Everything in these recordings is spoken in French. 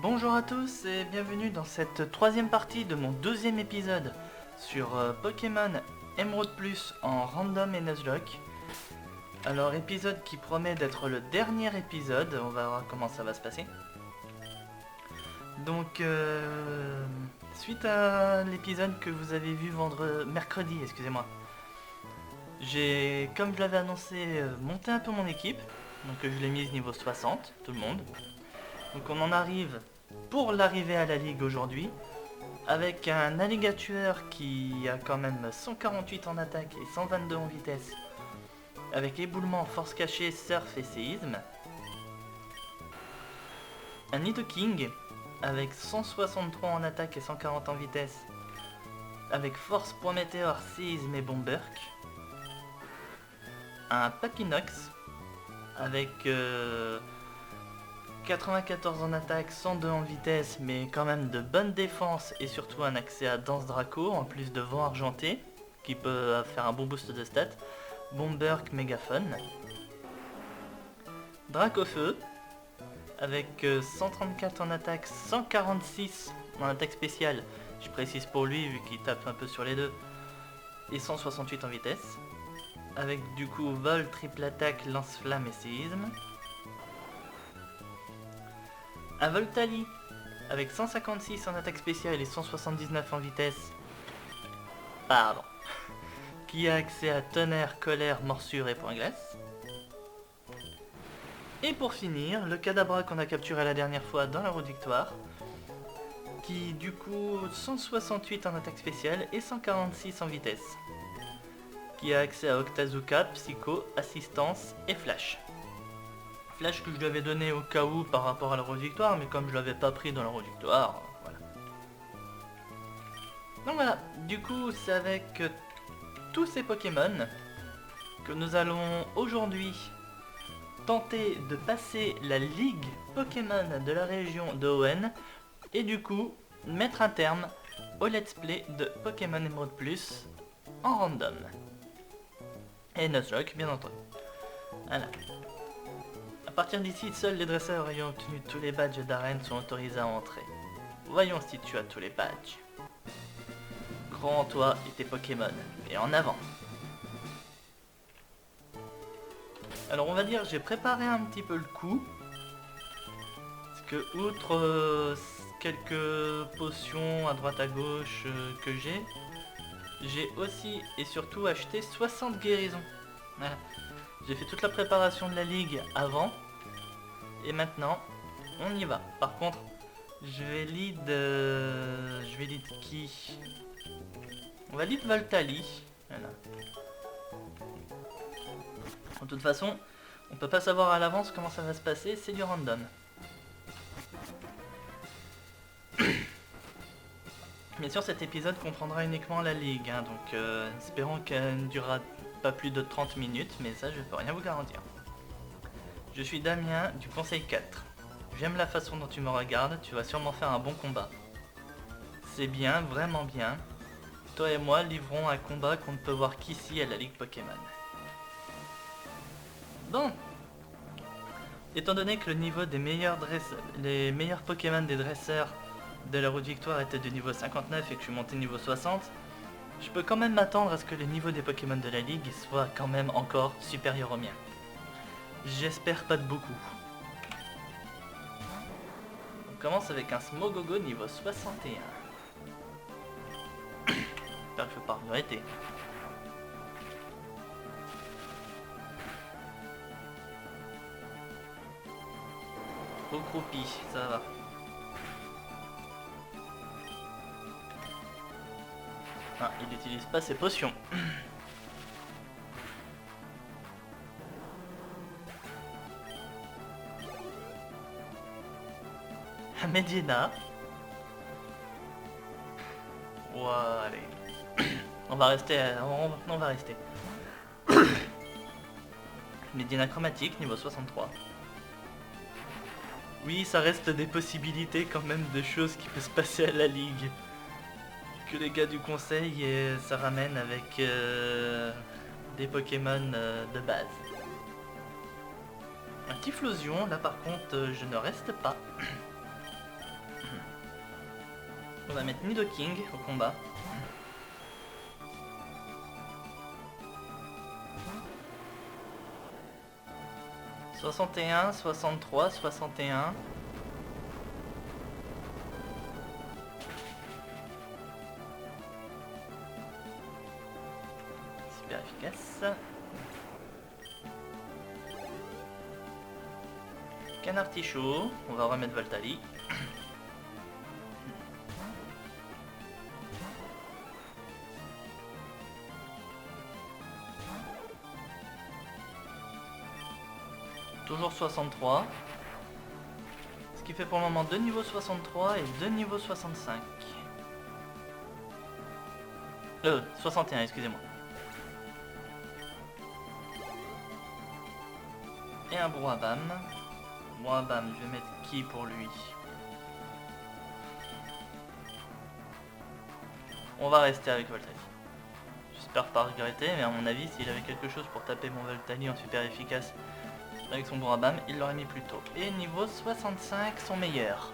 Bonjour à tous et bienvenue dans cette troisième partie de mon deuxième épisode sur Pokémon Emerald Plus en random et Nuzlocke. Alors épisode qui promet d'être le dernier épisode, on va voir comment ça va se passer. Donc suite à l'épisode que vous avez vu mercredi, excusez-moi, j'ai, comme je l'avais annoncé, monté un peu mon équipe. Donc je l'ai mise niveau 60, tout le monde. Donc on en arrive pour l'arrivée à la ligue aujourd'hui, avec un alligator qui a quand même 148 en attaque et 122 en vitesse, avec éboulement, force cachée, surf et séisme. Un Nidoking avec 163 en attaque et 140 en vitesse, avec force, point météore, séisme et bomberk. Un Papinox avec 94 en attaque, 102 en vitesse, mais quand même de bonne défense et surtout un accès à Danse Draco, en plus de vent argenté, qui peut faire un bon boost de stats. Bomberk, Mégaphone. Dracofeu, avec 134 en attaque, 146 en attaque spéciale, je précise pour lui vu qu'il tape un peu sur les deux, et 168 en vitesse. Avec du coup vol, triple attaque, lance-flamme et séisme. Un Voltali avec 156 en attaque spéciale et 179 en vitesse. Pardon. Qui a accès à tonnerre, colère, morsure et point glace. Et pour finir, le Kadabra qu'on a capturé la dernière fois dans la route victoire. Qui du coup 168 en attaque spéciale et 146 en vitesse. Qui a accès à Octazooka, Psycho, Assistance et Flash. Flash que je lui avais donné au cas où par rapport à la route victoire, mais comme je l'avais pas pris dans la route victoire, voilà. Donc voilà, du coup c'est avec tous ces Pokémon que nous allons aujourd'hui tenter de passer la ligue Pokémon de la région de Hoenn et du coup mettre un terme au let's play de Pokémon Emerald Plus en random. Et Nuzlocke bien entendu. Voilà. A partir d'ici, seuls les dresseurs ayant obtenu tous les badges d'arène sont autorisés à entrer. Voyons si tu as tous les badges. Crois en toi et tes Pokémon, et en avant. Alors on va dire, j'ai préparé un petit peu le coup. Parce que outre quelques potions à droite à gauche que j'ai aussi et surtout acheté 60 guérisons. Voilà. J'ai fait toute la préparation de la ligue avant. Et maintenant, on y va. Par contre, je vais lead qui? On va lead Voltali. Voilà. De toute façon, on peut pas savoir à l'avance comment ça va se passer, c'est du random. Bien sûr, cet épisode comprendra uniquement la ligue, hein, donc espérons qu'elle ne durera pas plus de 30 minutes, mais ça je peux rien vous garantir. Je suis Damien du Conseil 4. J'aime la façon dont tu me regardes, tu vas sûrement faire un bon combat. C'est bien, vraiment bien. Toi et moi livrons un combat qu'on ne peut voir qu'ici à la Ligue Pokémon. Bon. Étant donné que le niveau des les meilleurs Pokémon des dresseurs de la route victoire était de niveau 59 et que je suis monté niveau 60, je peux quand même m'attendre à ce que le niveau des Pokémon de la Ligue soit quand même encore supérieur au mien. J'espère pas de beaucoup. On commence avec un Smogogo niveau 61. J'espère que je vais pas regretter. Recroupi, ça va. Ah, il n'utilise pas ses potions. Medina. Ouah, allez. On va rester. On va rester. Medina chromatique, niveau 63. Oui, ça reste des possibilités quand même de choses qui peuvent se passer à la ligue. Que les gars du conseil ça ramène avec des Pokémon de base. Un Typhlosion, là par contre je ne reste pas. On va mettre Nidoking au combat. « 61, 63, 61... » Super efficace. Canard Tichot, on va remettre Voltali. Toujours 63. Ce qui fait pour le moment 2 niveaux 63 et 2 niveaux 65. 61, excusez-moi. Et un Brouhabam. Brouhabam, je vais mettre qui pour lui? On va rester avec Voltali. J'espère pas regretter, mais à mon avis, s'il avait quelque chose pour taper mon Voltali en super efficace avec son Brouhabam, il l'aurait mis plus tôt. Et niveau 65, son meilleur.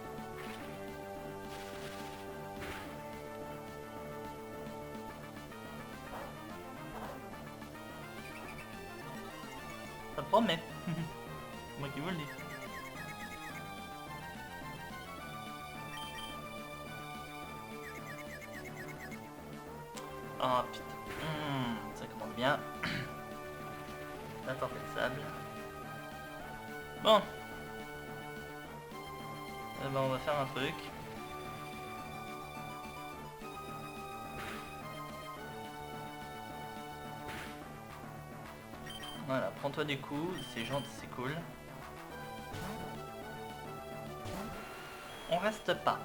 Ça promet. Moi qui vous le dis. Oh putain. Ça commence bien. La tempête de sable. Bon. Eh ben, on va faire un truc. Voilà, prends-toi des coups, c'est gentil, c'est cool. On reste pas.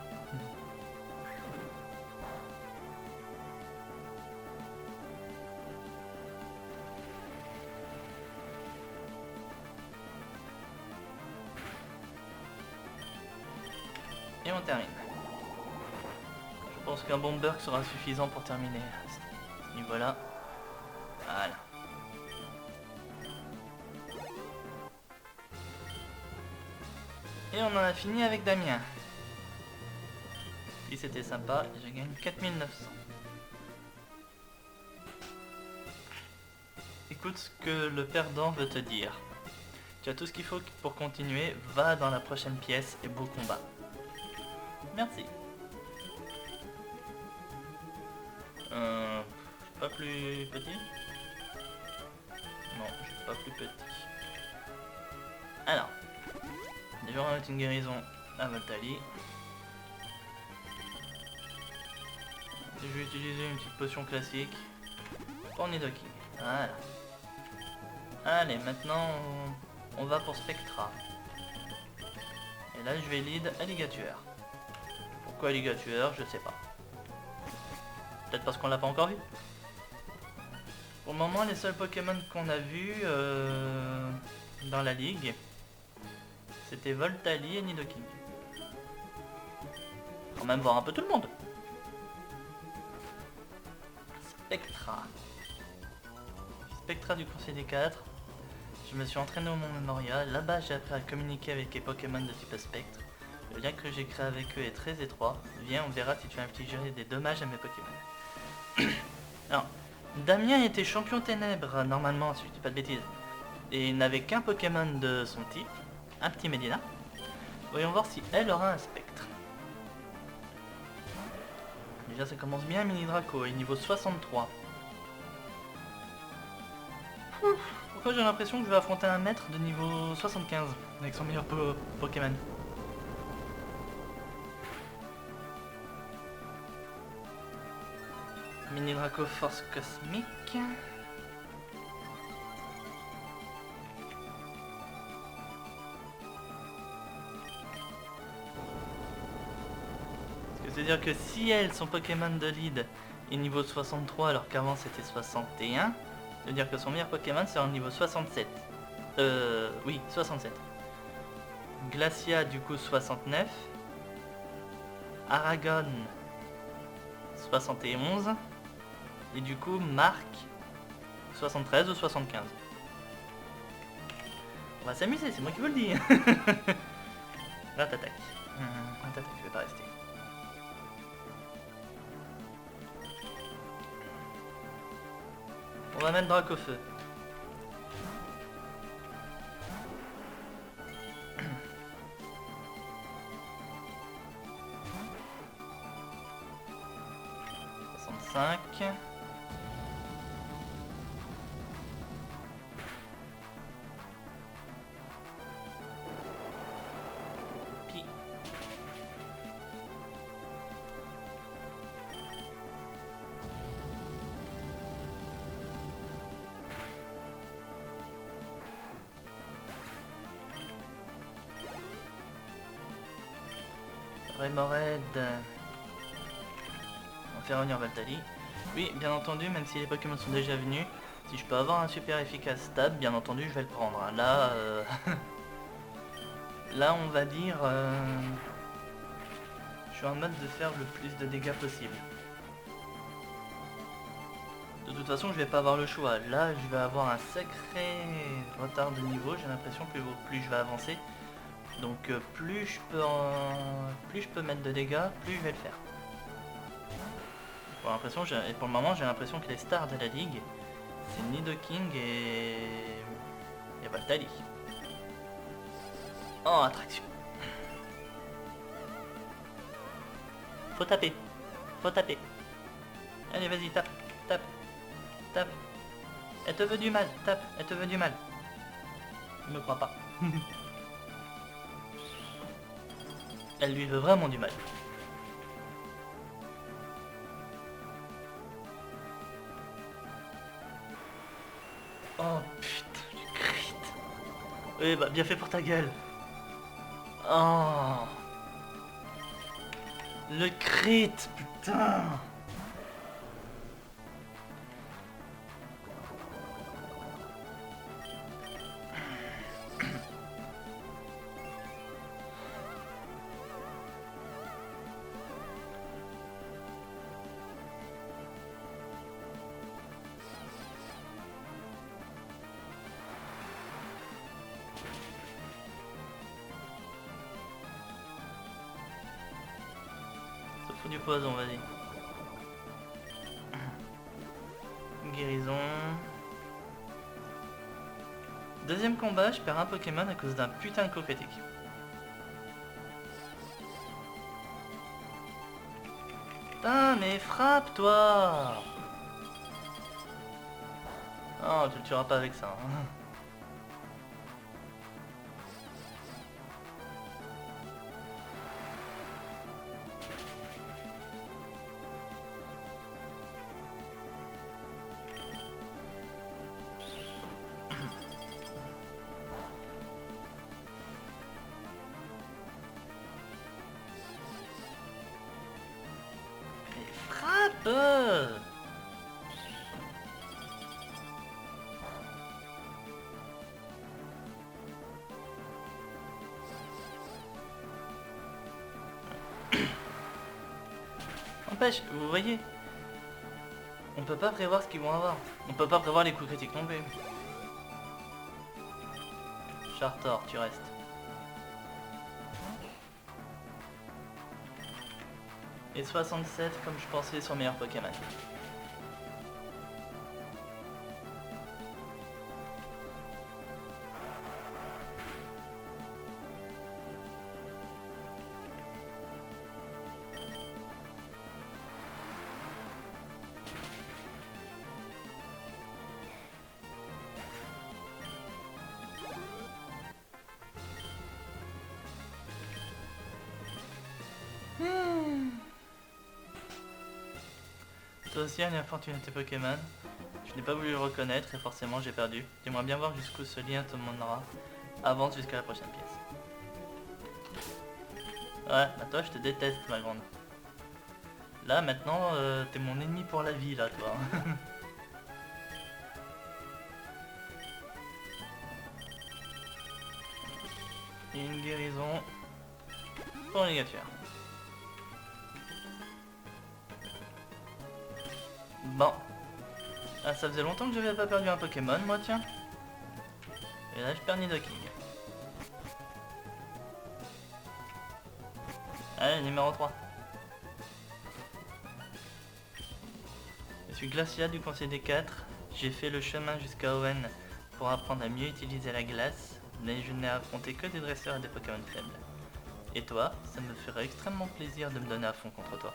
Et on termine. Je pense qu'un bon Burk sera suffisant pour terminer à ce niveau-là. Voilà. Et on en a fini avec Damien. Si c'était sympa, je gagne 4900. Écoute ce que le perdant veut te dire. Tu as tout ce qu'il faut pour continuer, va dans la prochaine pièce et beau combat. Merci. Pas plus petit? Non, je suis pas plus petit. Alors, je vais remettre une guérison à Voltali. Je vais utiliser une petite potion classique pour Nidoking. Voilà. Allez, maintenant on va pour Spectra. Et là je vais lead Alligatueur. Pourquoi Alligatueur? Je sais pas. Peut-être parce qu'on l'a pas encore vu. Pour le moment, les seuls Pokémon qu'on a vus dans la ligue, c'était Voltali et Nidoking. Quand même voir un peu tout le monde. Spectra. Spectra du Conseil des 4. Je me suis entraîné au Mont Memoria. Là-bas, j'ai appris à communiquer avec les Pokémon de type Spectre. Le lien que j'ai créé avec eux est très étroit. Viens, on verra si tu infligerais des dommages à mes Pokémon. Alors, Damien était champion ténèbres, normalement, si je dis pas de bêtises. Et il n'avait qu'un Pokémon de son type, un petit Medina. Voyons voir si elle aura un Spectre. Déjà, ça commence bien, Mini Draco, et niveau 63. Pourquoi j'ai l'impression que je vais affronter un maître de niveau 75 avec son meilleur Pokémon? Mini Draco Force Cosmique. C'est-à-dire que si elle, son Pokémon de lead, est niveau 63 alors qu'avant c'était 61, ça veut dire que son meilleur Pokémon sera au niveau 67. Oui, 67. Glacia du coup 69. Aragon 71. Et du coup Marc 73 ou 75. On va s'amuser, c'est moi qui vous le dis. Là t'attaques. Là t'attaques, je vais pas rester. On va mettre Dracofeu. Cinq. Pi. Remoraid. On va faire revenir Valtali. Oui, bien entendu, même si les Pokémon sont déjà venus, si je peux avoir un super efficace stab, bien entendu, je vais le prendre. Là, là, on va dire, je suis en mode de faire le plus de dégâts possible. De toute façon, je vais pas avoir le choix. Là, je vais avoir un sacré retard de niveau. J'ai l'impression que plus je vais avancer. Donc, plus je peux mettre de dégâts, plus je vais le faire. Pour le moment, j'ai l'impression que les stars de la ligue, c'est Nidoking et Valtali. Oh, attraction. Faut taper. Faut taper. Allez, vas-y, tape. Tape. Tape. Elle te veut du mal. Tape. Elle te veut du mal. Je me crois pas. Elle lui veut vraiment du mal. Oh putain, le crit. Oui, bah bien fait pour ta gueule. Oh. Le crit, putain. Faut du poison, vas-y. Guérison. Deuxième combat, je perds un Pokémon à cause d'un putain de coup critique. Putain, mais frappe, toi! Oh, tu le tueras pas avec ça. Hein. Frappe! N'empêche, vous voyez, on peut pas prévoir ce qu'ils vont avoir. On peut pas prévoir les coups critiques non plus. Chartor, tu restes. Et 67 comme je pensais son meilleur Pokémon. Toi aussi, un infortuné de tes Pokémon. Je n'ai pas voulu le reconnaître et forcément j'ai perdu. J'aimerais bien voir jusqu'où ce lien te mènera. Avance jusqu'à la prochaine pièce. Ouais, bah toi je te déteste ma grande. Là maintenant, t'es mon ennemi pour la vie là toi. Et une guérison pour les gaffures. Bon. Ah, ça faisait longtemps que j'avais pas perdu un Pokémon, moi, tiens. Et là, je perds Nidoking. Allez, numéro 3. Je suis Glacia du Conseil des 4. J'ai fait le chemin jusqu'à Owen pour apprendre à mieux utiliser la glace, mais je n'ai affronté que des dresseurs et des Pokémon faibles. Et toi, ça me ferait extrêmement plaisir de me donner à fond contre toi.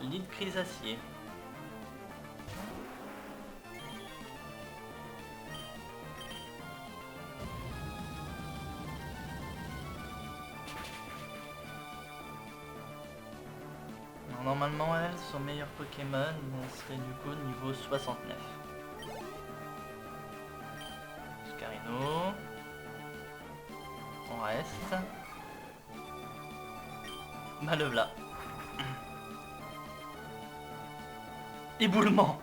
L'île Crisacier. Normalement, elle, son meilleur Pokémon serait du coup niveau 69. Scarino. On reste. Malevla. Éboulement.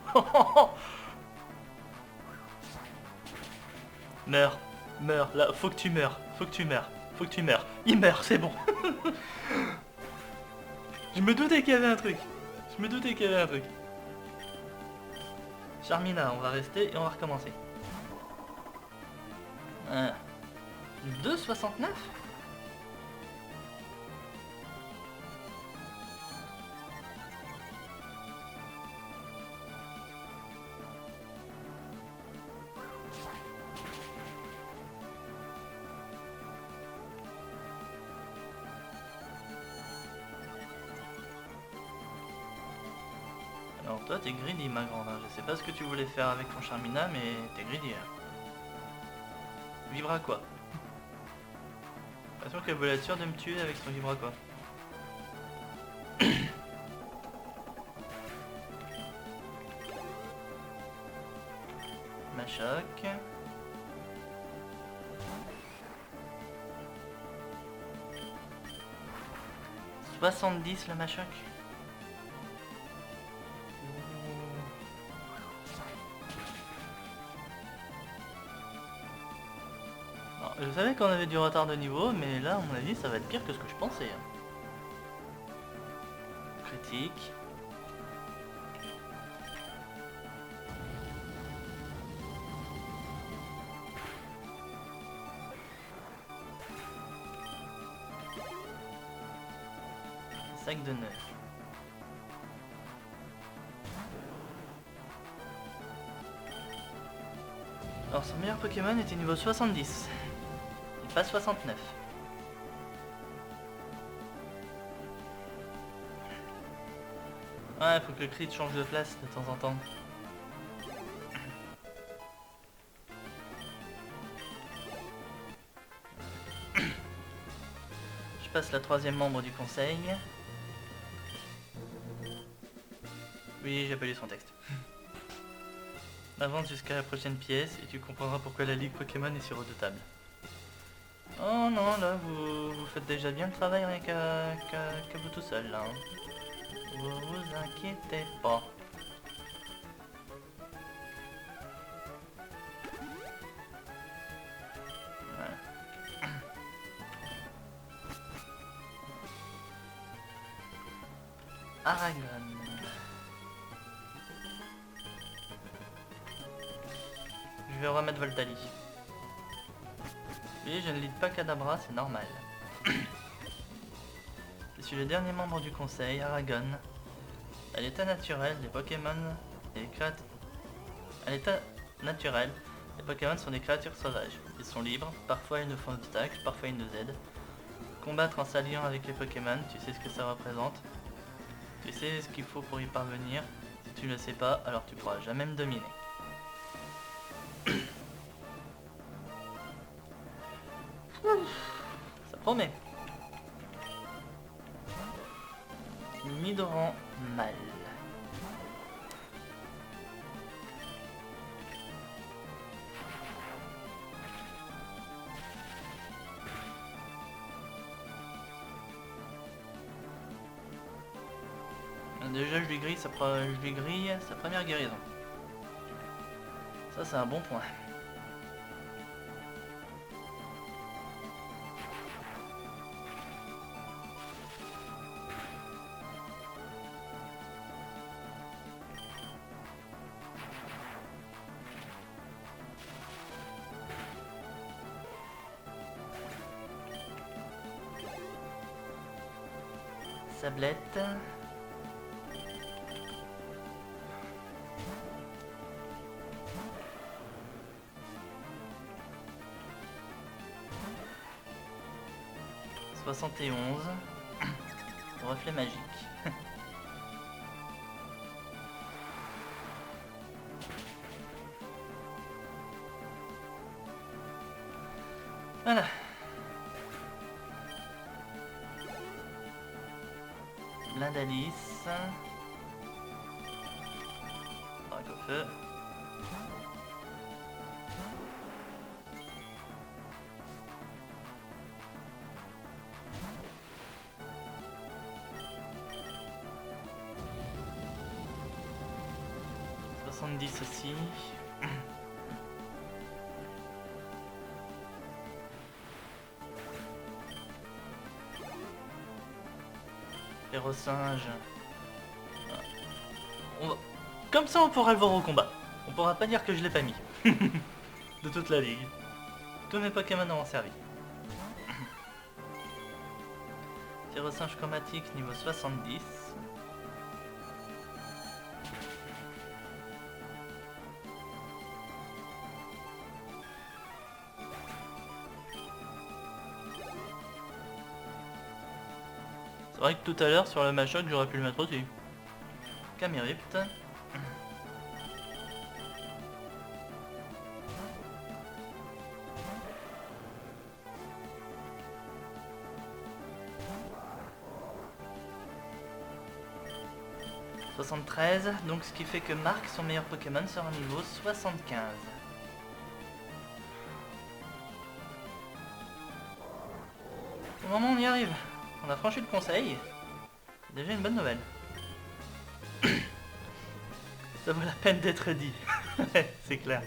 Meurs. Meurs. Là, faut que tu meurs. Faut que tu meurs. Faut que tu meurs. Il meurt, c'est bon. Je me doutais qu'il y avait un truc. Je me doutais qu'il y avait un truc. Charmina, on va rester et on va recommencer. 2,69. Alors toi t'es greedy ma grande, je sais pas ce que tu voulais faire avec ton Charmina mais t'es greedy hein. Vibra quoi. J'ai l'impression qu'elle voulait être sûre de me tuer avec son Vibra quoi. Machoc. « 70 la Machoc. Je savais qu'on avait du retard de niveau, mais là, à mon avis, ça va être pire que ce que je pensais. Critique. Sac de neuf. Alors, son meilleur Pokémon était niveau 70. Pas 69. Ouais, faut que le crit change de place de temps en temps. Je passe la troisième membre du conseil. Oui, j'ai pas lu son texte. Avance jusqu'à la prochaine pièce et tu comprendras pourquoi la Ligue Pokémon est si redoutable. Oh non, là, vous faites déjà bien le travail rien qu'à vous tout seul, là. Vous vous inquiétez pas. Ouais. Aragon. Je vais remettre Voltali. Oui, je ne lis pas Kadabra, c'est normal. Je suis le dernier membre du conseil, Aragon. À l'état naturel, les Pokémon et les créatures... À l'état naturel, les Pokémon sont des créatures sauvages. Ils sont libres, parfois ils nous font obstacle, parfois ils nous aident. Combattre en s'alliant avec les Pokémon, tu sais ce que ça représente. Tu sais ce qu'il faut pour y parvenir. Si tu ne le sais pas, alors tu pourras jamais me dominer. Ça promet. Nidoran mal. Déjà je lui grille sa première guérison. Ça c'est un bon point. tablette. « 71. Reflet magique. Voilà. Plein d'Alice. Drague au feu. Aussi. 0,singe. Comme ça on pourra le voir au combat. On pourra pas dire que je l'ai pas mis. De toute la ligue. Tous mes Pokémon ont servi. 0,singe chromatique niveau 70. C'est vrai que tout à l'heure sur le Machoc j'aurais pu le mettre aussi. Camerupt. « 73, donc ce qui fait que Marc, son meilleur Pokémon, sera niveau 75. Au moment où on y arrive, on a franchi le conseil, c'est déjà une bonne nouvelle. Ça vaut la peine d'être dit, c'est clair.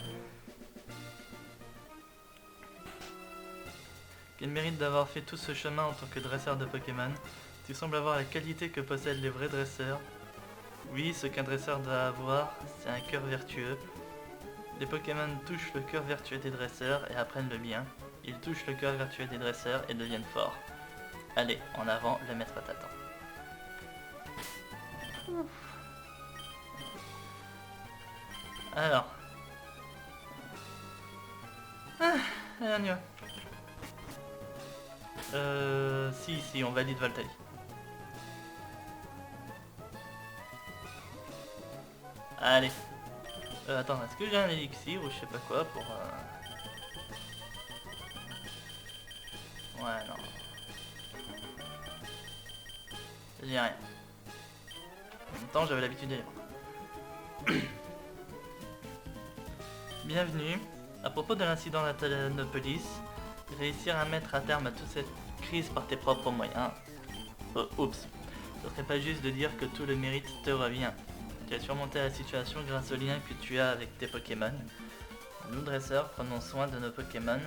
Quel mérite d'avoir fait tout ce chemin en tant que dresseur de Pokémon. Tu sembles avoir la qualité que possèdent les vrais dresseurs. Oui, ce qu'un dresseur doit avoir, c'est un cœur vertueux. Les Pokémon touchent le cœur vertueux des dresseurs et apprennent le bien. Ils touchent le cœur vertueux des dresseurs et deviennent forts. Allez, en avant, le maître t'attend. Alors. Ah, allez, on y va. Si, on valide Voltaï. Allez. Attends, est-ce que j'ai un élixir ou je sais pas quoi pour... Ouais, non. J'ai rien. En même temps, j'avais l'habitude d'y aller. Bienvenue. À propos de l'incident d'Atlanopolis, réussir à mettre un terme à toute cette crise par tes propres moyens. Oups. Ce serait pas juste de dire que tout le mérite te revient. Tu as surmonté la situation grâce au lien que tu as avec tes Pokémon. Nous, dresseurs, prenons soin de nos Pokémon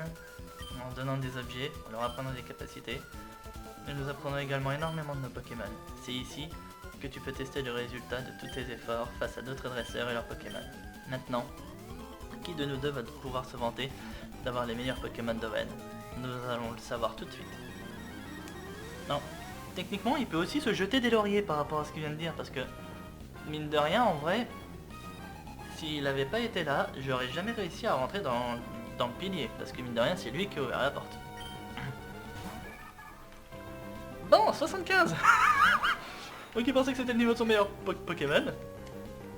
en donnant des objets, en leur apprenant des capacités. Mais nous apprenons également énormément de nos Pokémon. C'est ici que tu peux tester le résultat de tous tes efforts face à d'autres dresseurs et leurs Pokémon. Maintenant, qui de nous deux va pouvoir se vanter d'avoir les meilleurs Pokémon d'Owen? Nous allons le savoir tout de suite. Non, techniquement, il peut aussi se jeter des lauriers par rapport à ce qu'il vient de dire, parce que, mine de rien, en vrai, s'il n'avait pas été là, j'aurais jamais réussi à rentrer dans le pilier, parce que mine de rien, c'est lui qui a ouvert la porte. Bon, 75. Donc il pensait que c'était le niveau de son meilleur Pokémon.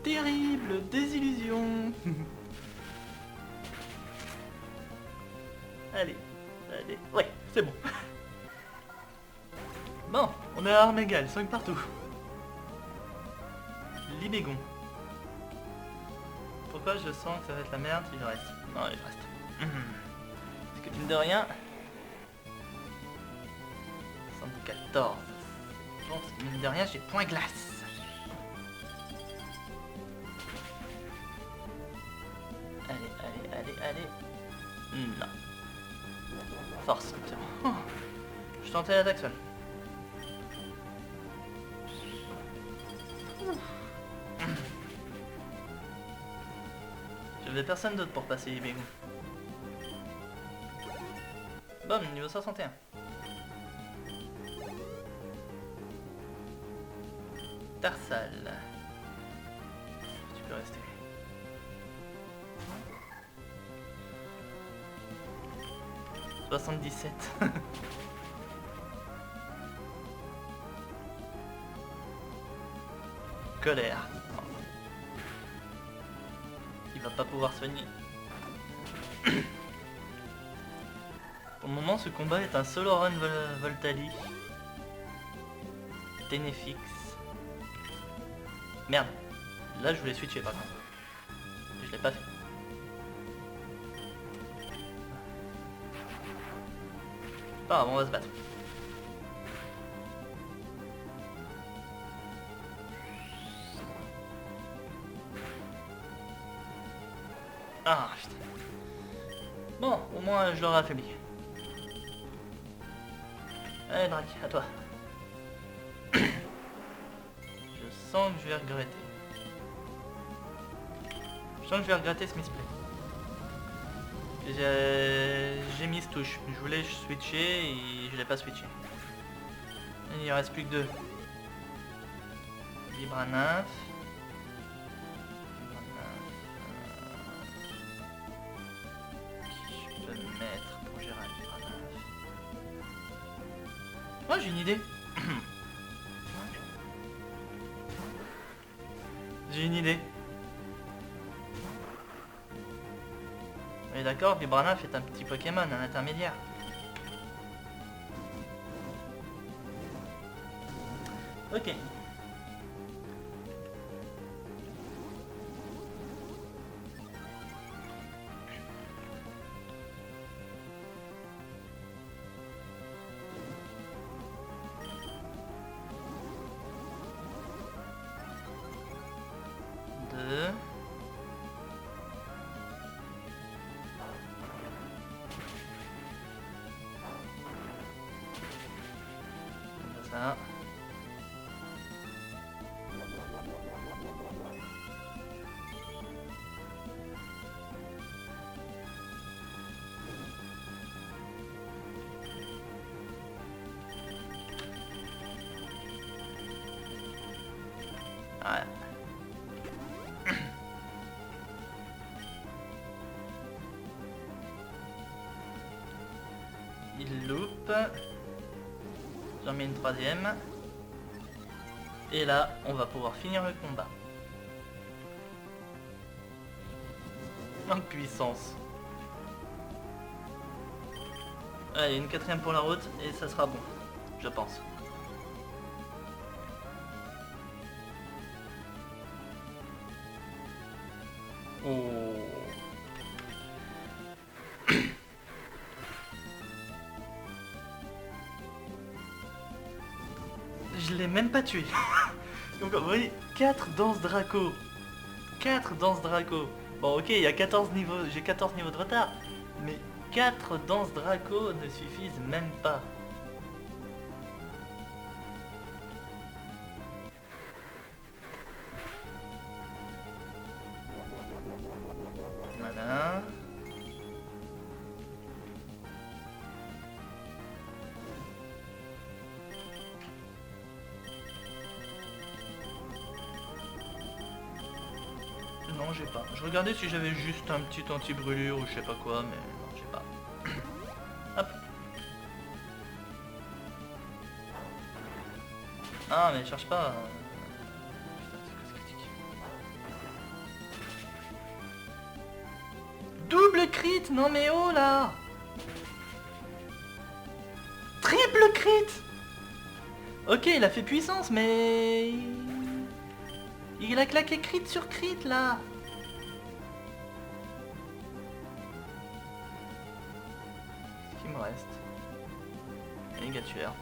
Terrible désillusion. Allez, ouais, c'est bon. Bon, on est à armes égales, 5 partout. Libégon. Pourquoi je sens que ça va être la merde? Il reste. Non, il reste. Parce que mine de rien... 74. Bon, mine de rien, j'ai point glace. Allez. Non. Force, c'est bon. Oh, je tentais l'attaque seule. J'avais personne d'autre pour passer les bégons. Bon, niveau 61. Tarsal. Tu peux rester. « 77. » Colère. Il va pas pouvoir soigner. Pour le moment, ce combat est un solo run Voltali. Ténéfix. Merde. Là, je voulais switcher par contre. Et je l'ai pas fait. Pas grave, on va se battre. Ah putain. Bon, au moins je l'aurai affaibli. Allez Drac, à toi. Je sens que je vais regretter. Je sens que je vais regretter ce misplay. J'ai mis ce touche. Je voulais switcher et je l'ai pas switché. Il ne reste plus que 2. Vibranaf. Je peux mettre pour gérer Vibranaf. Oh, j'ai une idée. J'ai une idée. Mais d'accord, Vibranaf est un petit Pokémon, un intermédiaire. Ok. Deux. Ça. Ouais. Il loupe. J'en mets une troisième. Et là, on va pouvoir finir le combat. En puissance. Allez, une quatrième pour la route et ça sera bon. Je pense. Oh. Je l'ai même pas tué. Donc vous voyez, 4 danses Draco. 4 danses Draco. Bon ok, il y a 14 niveaux, j'ai 14 niveaux de retard. Mais 4 danses Draco ne suffisent même pas. Voilà. Non, j'ai pas. Je regardais si j'avais juste un petit anti-brûlure ou je sais pas quoi, mais non, j'ai pas. Hop. Ah, mais cherche pas. Putain, c'est cosmétique. Double crit. Non mais oh là. Triple crit. Ok, il a fait puissance, mais... Il a claqué crit sur crit, là. Qu'est-ce qu'il me reste? Méga tueur.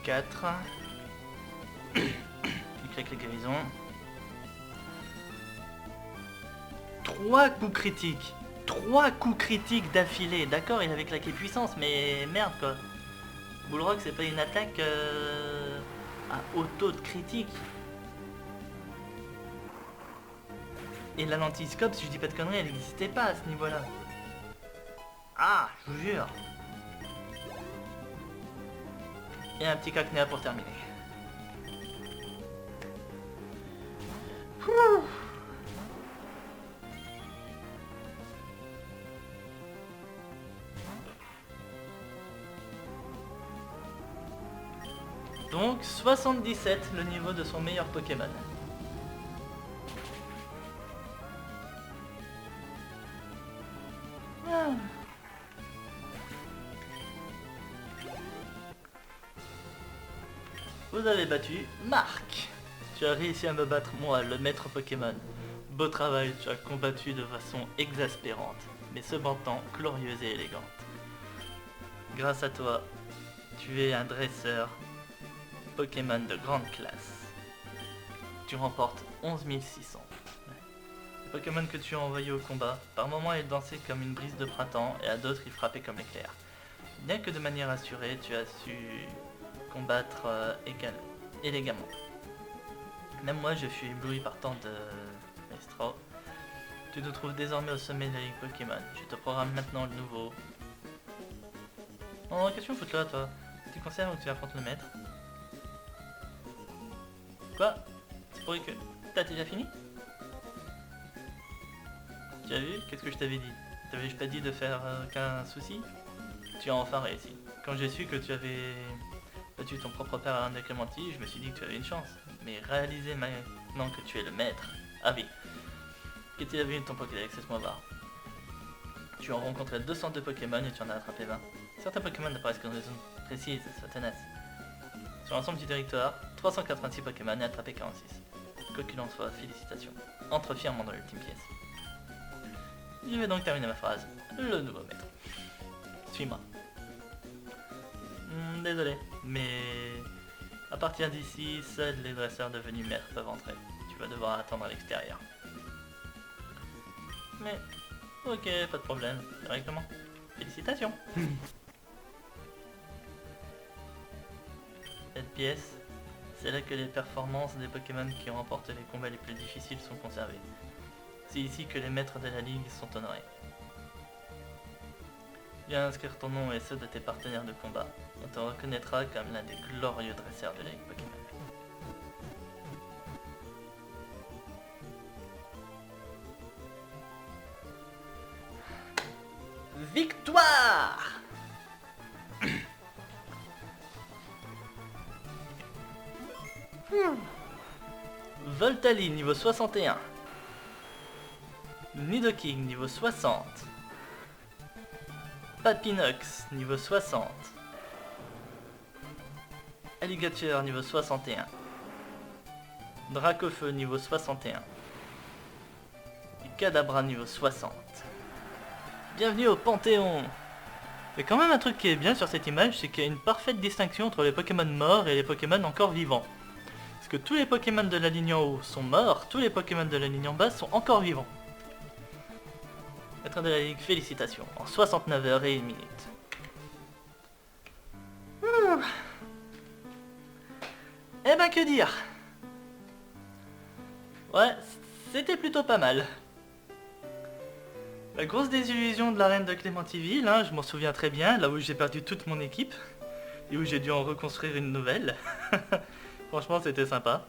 Quatre. Il claque les guérisons. 3. 3 coups critiques. 3 coups critiques d'affilée. D'accord, il avait claqué puissance, mais merde quoi. Bullrock, c'est pas une attaque à haut taux de critique. Et la lentiscope, si je dis pas de conneries, elle n'existait pas à ce niveau-là. Ah, je vous jure. Et un petit cacnéa pour terminer. Ouh. Donc 77, le niveau de son meilleur Pokémon. Ah. Vous avez battu Marc. Tu as réussi à me battre moi, le maître Pokémon. Beau travail, tu as combattu de façon exaspérante, mais cependant glorieuse et élégante. Grâce à toi, tu es un dresseur Pokémon de grande classe. Tu remportes 11 600. Les Pokémon que tu as envoyés au combat, par moments ils dansaient comme une brise de printemps et à d'autres ils frappaient comme l'éclair. Bien que de manière assurée, tu as su combattre élégamment. Même moi je suis ébloui par tant de maestro. Tu te trouves désormais au sommet de la Ligue Pokémon. Je te programme maintenant le nouveau. Oh, qu'est-ce que tu me fous là toi? Tu conserves ou tu affrontes le maître? Quoi? C'est pour que... T'as déjà fini? Tu as vu? Qu'est-ce que je t'avais dit? T'avais-je pas dit de faire aucun souci? Tu as enfin réussi. Quand j'ai su que tu avais battu ton propre père à de Clémenti, je me suis dit que tu avais une chance. Mais réaliser maintenant que tu es le maître... Ah oui. Qu'est-il vu de ton Pokédex? Laisse-moi voir. Tu as rencontré 202 Pokémon et tu en as attrapé 20. Certains Pokémon n'apparaissent qu'en raison précise, soit tenace. Sur l'ensemble du territoire, 386 Pokémon et attrapé 46. Quoi qu'il en soit, félicitations. Entre fièrement dans l'ultime pièce. Je vais donc terminer ma phrase. Le nouveau maître. Suis-moi. Désolé, mais à partir d'ici, seuls les dresseurs devenus maîtres peuvent entrer. Tu vas devoir attendre à l'extérieur. Mais, ok, pas de problème, directement. Félicitations. Cette pièce, c'est là que les performances des Pokémon qui remportent les combats les plus difficiles sont conservées. C'est ici que les maîtres de la Ligue sont honorés. Viens inscrire ton nom et ceux de tes partenaires de combat. On te reconnaîtra comme l'un des glorieux dresseurs de la Ligue Pokémon. Victoire! Voltali niveau 61. Nidoking niveau 60. Papinox niveau 60. Alligator niveau 61. Dracofeu niveau 61. Et Kadabra niveau 60. Bienvenue au Panthéon. Il y a quand même un truc qui est bien sur cette image, c'est qu'il y a une parfaite distinction entre les Pokémon morts et les Pokémon encore vivants. Parce que tous les Pokémon de la ligne en haut sont morts, tous les Pokémon de la ligne en bas sont encore vivants. Maître de la Ligue, félicitations, en 69 heures et 1 minute. Eh ben que dire? Ouais, c'était plutôt pas mal. La grosse désillusion de l'arène de Clémentiville, hein, je m'en souviens très bien, là où j'ai perdu toute mon équipe, et où j'ai dû en reconstruire une nouvelle. Franchement, c'était sympa.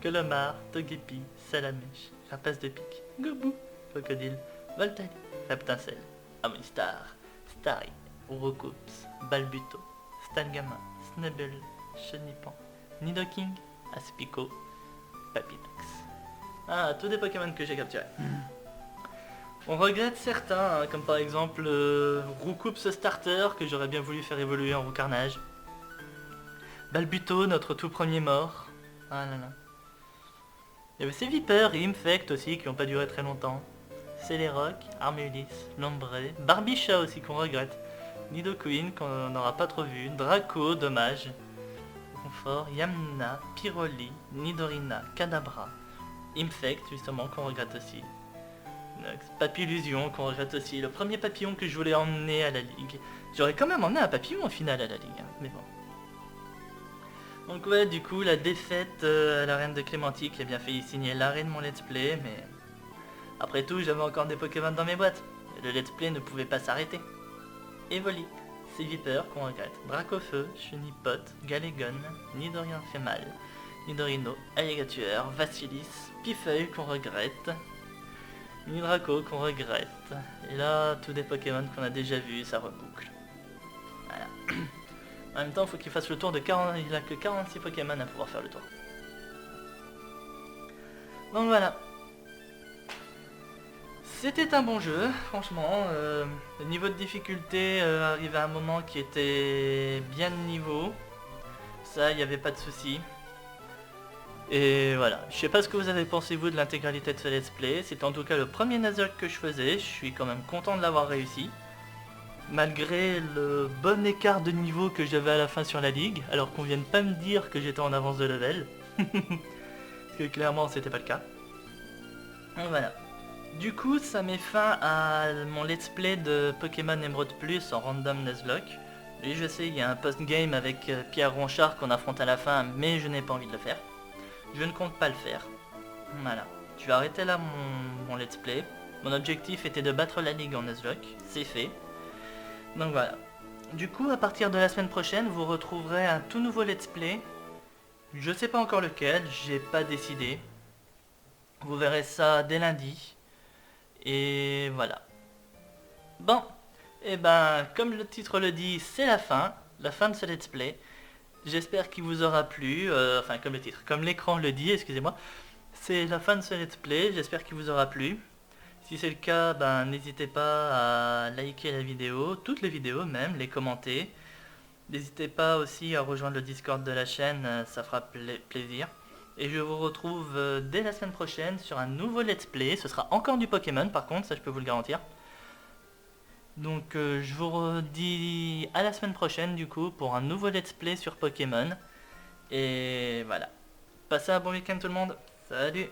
Colomar, Togepi, Salamèche, Rapace de Pique, Gobou, Crocodile, Voltali, Reptincelle, Amonistar, Starry, Orocops, Balbuto, Stangama, Snubble, Chenipan, Nidoking, Aspico, Papinox. Ah, tous des Pokémon que j'ai capturés. On regrette certains, hein, comme par exemple Roucoups Starter, que j'aurais bien voulu faire évoluer en Roucarnage. Balbuto, notre tout premier mort. Ah là là. Il y avait ces Vipers et Infect aussi, qui n'ont pas duré très longtemps. Celeroc, Armulis, Lombré, Barbicha aussi qu'on regrette. Nidoqueen qu'on n'aura pas trop vu. Draco, dommage. Confort, Yamna, Pyroli, Nidorina, Kadabra. Infect justement qu'on regrette aussi. Papillusion qu'on regrette aussi. Le premier papillon que je voulais emmener à la ligue. J'aurais quand même emmené un papillon au final à la ligue, hein, mais bon. Donc ouais, du coup, la défaite à l'arène de Clémenty qui a bien failli signer l'arrêt de mon let's play, mais... Après tout, j'avais encore des Pokémon dans mes boîtes. Et le let's play ne pouvait pas s'arrêter. Evoli, Séviper qu'on regrette, Dracofeu, Chunipot, Galégon, Nidorien fait mal, Nidorino, Alligatueur, Vassilis, Pifeuille qu'on regrette, Midraco qu'on regrette. Et là, tous des Pokémon qu'on a déjà vus, ça reboucle. Voilà. En même temps, il faut qu'il fasse le tour de 40... Il a que 46 Pokémon à pouvoir faire le tour. Donc voilà. C'était un bon jeu, franchement. Le niveau de difficulté arrivait à un moment qui était bien de niveau. Ça, il n'y avait pas de souci. Et voilà. Je sais pas ce que vous avez pensé vous de l'intégralité de ce let's play. C'est en tout cas le premier Nuzlocke que je faisais. Je suis quand même content de l'avoir réussi. Malgré le bon écart de niveau que j'avais à la fin sur la ligue. Alors qu'on vienne pas me dire que j'étais en avance de level. Parce que clairement c'était pas le cas. Donc voilà. Du coup, ça met fin à mon let's play de Pokémon Emerald Plus en random Nuzlocke. Oui, je sais, il y a un post-game avec Pierre Ronchard qu'on affronte à la fin, mais je n'ai pas envie de le faire. Je ne compte pas le faire. Voilà. Je vais arrêter là mon let's play. Mon objectif était de battre la ligue en Nuzlocke. C'est fait. Donc voilà. Du coup, à partir de la semaine prochaine, vous retrouverez un tout nouveau let's play. Je sais pas encore lequel, j'ai pas décidé. Vous verrez ça dès lundi. Et voilà. Bon, et ben comme le titre le dit, c'est la fin de ce let's play. J'espère qu'il vous aura plu, enfin comme le titre, comme l'écran le dit, excusez-moi. C'est la fin de ce let's play, j'espère qu'il vous aura plu. Si c'est le cas, ben n'hésitez pas à liker la vidéo, toutes les vidéos même, les commenter. N'hésitez pas aussi à rejoindre le Discord de la chaîne, ça fera plaisir. Et je vous retrouve dès la semaine prochaine sur un nouveau let's play. Ce sera encore du Pokémon par contre, ça je peux vous le garantir. Donc je vous redis à la semaine prochaine du coup pour un nouveau let's play sur Pokémon. Et voilà. Passez un bon week-end tout le monde. Salut!